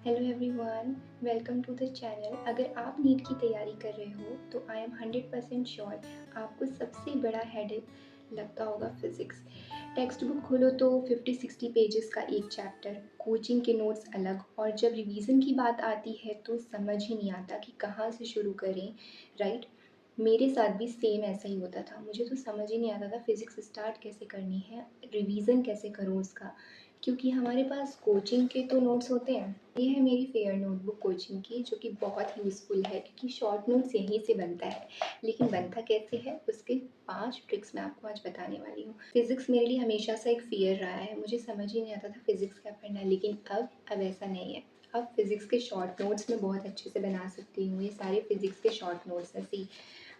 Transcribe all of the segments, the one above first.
Hello everyone, welcome to the channel. अगर आप NEET की तैयारी कर रहे हो तो आई एम 100% श्योर आपको सबसे बड़ा हेडेक लगता होगा फिज़िक्स। टेक्स्ट बुक खोलो तो 50-60 पेजेस का एक चैप्टर, कोचिंग के नोट्स अलग, और जब रिवीजन की बात आती है तो समझ ही नहीं आता कि कहाँ से शुरू करें। राइट, मेरे साथ भी सेम ऐसा ही होता था। मुझे तो समझ ही नहीं आता था फ़िज़िक्स स्टार्ट कैसे करनी है, रिवीजन कैसे करूँ उसका, क्योंकि हमारे पास कोचिंग के तो नोट्स होते हैं। ये है मेरी फेयर नोटबुक कोचिंग की, जो कि बहुत यूज़फुल है क्योंकि शॉर्ट नोट्स यहीं से बनता है। लेकिन बनता कैसे है, उसके 5 ट्रिक्स मैं आपको आज बताने वाली हूँ। फिज़िक्स मेरे लिए हमेशा से एक फ़ियर रहा है, मुझे समझ ही नहीं आता था फिज़िक्स क्या पढ़ना है, लेकिन अब ऐसा नहीं है। अब फिज़िक्स के शॉर्ट नोट्स मैं बहुत अच्छे से बना सकती हूँ। ये सारे फिज़िक्स के शॉर्ट नोट्स हैं। सी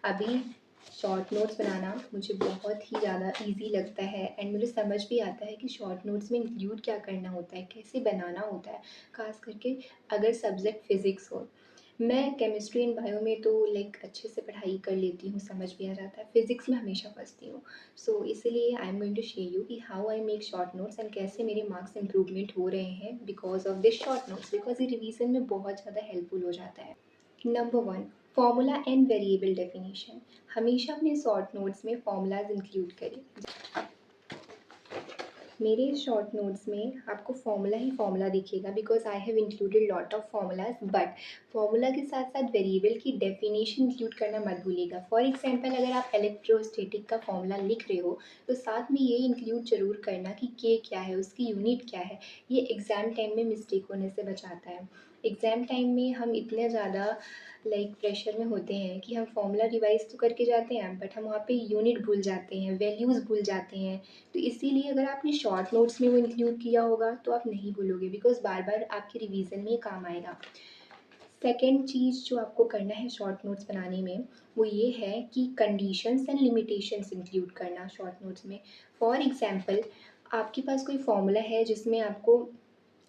अभी शॉर्ट नोट्स बनाना मुझे बहुत ही ज़्यादा ईज़ी लगता है, एंड मुझे समझ भी आता है कि शॉर्ट नोट्स में इंक्लूड क्या करना होता है, कैसे बनाना होता है, ख़ास करके अगर सब्जेक्ट फ़िज़िक्स हो। मैं केमिस्ट्री एंड बायो में तो अच्छे से पढ़ाई कर लेती हूँ, समझ भी आ जाता है। फ़िज़िक्स में हमेशा फँसती हूँ। सो इसीलिए I am going to share you कि how I make short notes and कैसे मेरे मार्क्स इम्प्रूवमेंट हो रहे हैं because of this short notes, because ये रिवीजन में बहुत ज़्यादा हेल्पफुल हो जाता है। Number 1, formula and variable definition. हमेशा अपने शॉर्ट नोट्स में फॉर्मूलाज इंक्लूड करें। मेरे शॉर्ट नोट्स में आपको फॉर्मूला ही फॉर्मूला दिखेगा because I have included lot of formulas, but formula के साथ साथ वेरिएबल की डेफिनेशन इंक्लूड करना मत भूलिएगा। फॉर एग्जांपल, अगर आप इलेक्ट्रोस्टैटिक का फॉर्मूला लिख रहे हो तो साथ में ये इंक्लूड जरूर करना कि के क्या है, उसकी यूनिट क्या है। ये एग्ज़ाम टाइम में मिस्टेक होने से बचाता है। एग्ज़ाम टाइम में हम इतने ज़्यादा प्रेशर में होते हैं कि हम फॉर्मूला रिवाइज तो करके जाते हैं, बट हम वहाँ पे यूनिट भूल जाते हैं, वैल्यूज़ भूल जाते हैं। तो इसीलिए अगर आपने शॉर्ट नोट्स में वो इंक्लूड किया होगा तो आप नहीं भूलोगे, बिकॉज़ बार बार आपके रिवीजन में ये काम आएगा। सेकेंड चीज़ जो आपको करना है शॉर्ट नोट्स बनाने में, वो ये है कि कंडीशंस एंड लिमिटेशंस इंक्लूड करना शॉर्ट नोट्स में। फॉर एग्जांपल, आपके पास कोई फॉर्मूला है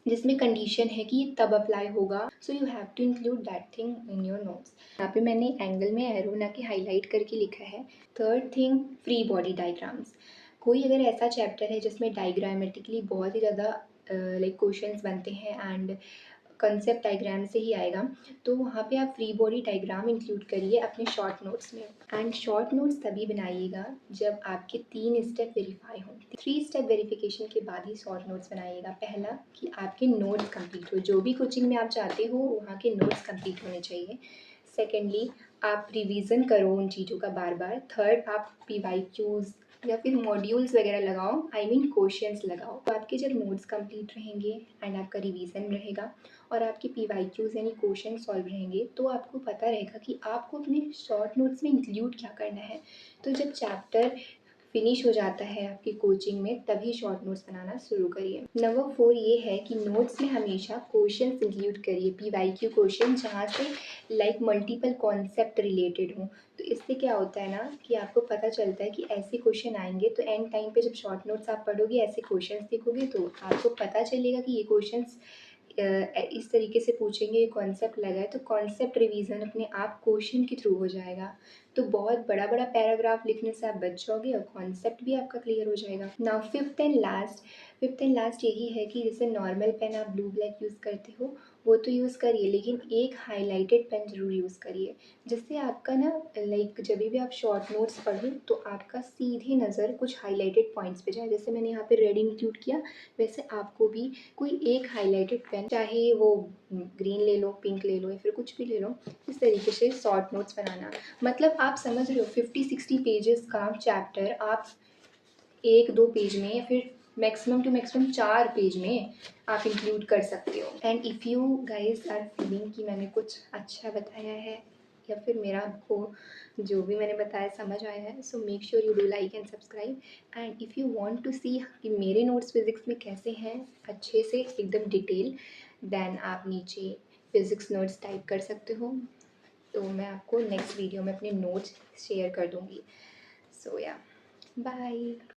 जिसमें कंडीशन है कि ये तब अप्लाई होगा, so you have to include that thing in your notes. यहाँ पे मैंने एंगल में एरो बना के हाईलाइट करके लिखा है। Third thing, free body diagrams. कोई अगर ऐसा चैप्टर है जिसमें डायग्रामेटिकली बहुत ही ज़्यादा क्वेश्चंस बनते हैं एंड कंसेप्ट डायग्राम से ही आएगा, तो वहाँ पे आप फ्री बॉडी डायग्राम इंक्लूड करिए अपने शॉर्ट नोट्स में। एंड शॉर्ट नोट्स तभी बनाइएगा जब आपके 3 स्टेप वेरीफाई हों। 3 स्टेप वेरिफिकेशन के बाद ही शॉर्ट नोट्स बनाइएगा। पहला, कि आपके नोट्स कंप्लीट हो, जो भी कोचिंग में आप चाहते हो वहाँ के नोट्स कंप्लीट होने चाहिए। सेकेंडली, आप रिवीजन करो उन चीज़ों का बार बार। थर्ड, आप पीवाईक्यूज़ या फिर मॉड्यूल्स वगैरह लगाओ, आई मीन क्वेश्चंस लगाओ। तो आपके जब नोट्स कंप्लीट रहेंगे एंड आपका रिवीजन रहेगा और आपके पीवाईक्यूज़ यानी क्वेश्चन सॉल्व रहेंगे, तो आपको पता रहेगा कि आपको अपने शॉर्ट नोट्स में इंक्लूड क्या करना है। तो जब चैप्टर फिनिश हो जाता है आपकी कोचिंग में, तभी शॉर्ट नोट्स बनाना शुरू करिए। नंबर 4 ये है कि नोट्स में हमेशा क्वेश्चंस इंक्लूड करिए, पीवाईक्यू क्वेश्चन, जहाँ से मल्टीपल कॉन्सेप्ट रिलेटेड हों। तो इससे क्या होता है ना कि आपको पता चलता है कि ऐसे क्वेश्चन आएंगे, तो एंड टाइम पे जब शॉर्ट नोट्स आप पढ़ोगे, ऐसे क्वेश्चंस देखोगे, तो आपको पता चलेगा कि ये क्वेश्चंस इस तरीके से पूछेंगे, ये कॉन्सेप्ट लगा है, तो कॉन्सेप्ट रिवीजन अपने आप क्वेश्चन के थ्रू हो जाएगा। तो बहुत बड़ा बड़ा पैराग्राफ लिखने से आप बच जाओगे और कॉन्सेप्ट भी आपका क्लियर हो जाएगा। नाउ फिफ्थ एंड लास्ट यही है कि जैसे नॉर्मल पेन आप ब्लू ब्लैक यूज़ करते हो, वो तो यूज़ करिए, लेकिन एक हाईलाइटेड पेन ज़रूर यूज़ करिए, जिससे आपका ना जब भी आप शॉर्ट नोट्स पढ़ो तो आपका सीधे नज़र कुछ हाईलाइटेड पॉइंट्स पे जाए। जैसे मैंने यहाँ पे रेड इंक्लूड किया, वैसे आपको भी कोई एक हाईलाइटेड पेन, चाहे वो ग्रीन ले लो, पिंक ले लो, या फिर कुछ भी ले लो, इस तरीके से शॉर्ट नोट्स बनाना। मतलब आप समझ रहे हो, 50-60 पेजेस का चैप्टर आप 1-2 पेज में, या फिर मैक्सिमम टू मैक्सिमम 4 पेज में आप इंक्लूड कर सकते हो। And if you guys are feeling कि मैंने कुछ अच्छा बताया है, या फिर मेरा आपको जो भी मैंने बताया समझ आया है, so make sure you do like and subscribe. And if you want to see कि मेरे नोट्स फिज़िक्स में कैसे हैं अच्छे से एकदम डिटेल, देन आप नीचे फिज़िक्स नोट्स टाइप कर सकते हो, तो मैं आपको नेक्स्ट वीडियो में अपने नोट्स शेयर कर दूँगी। सो या, बाय।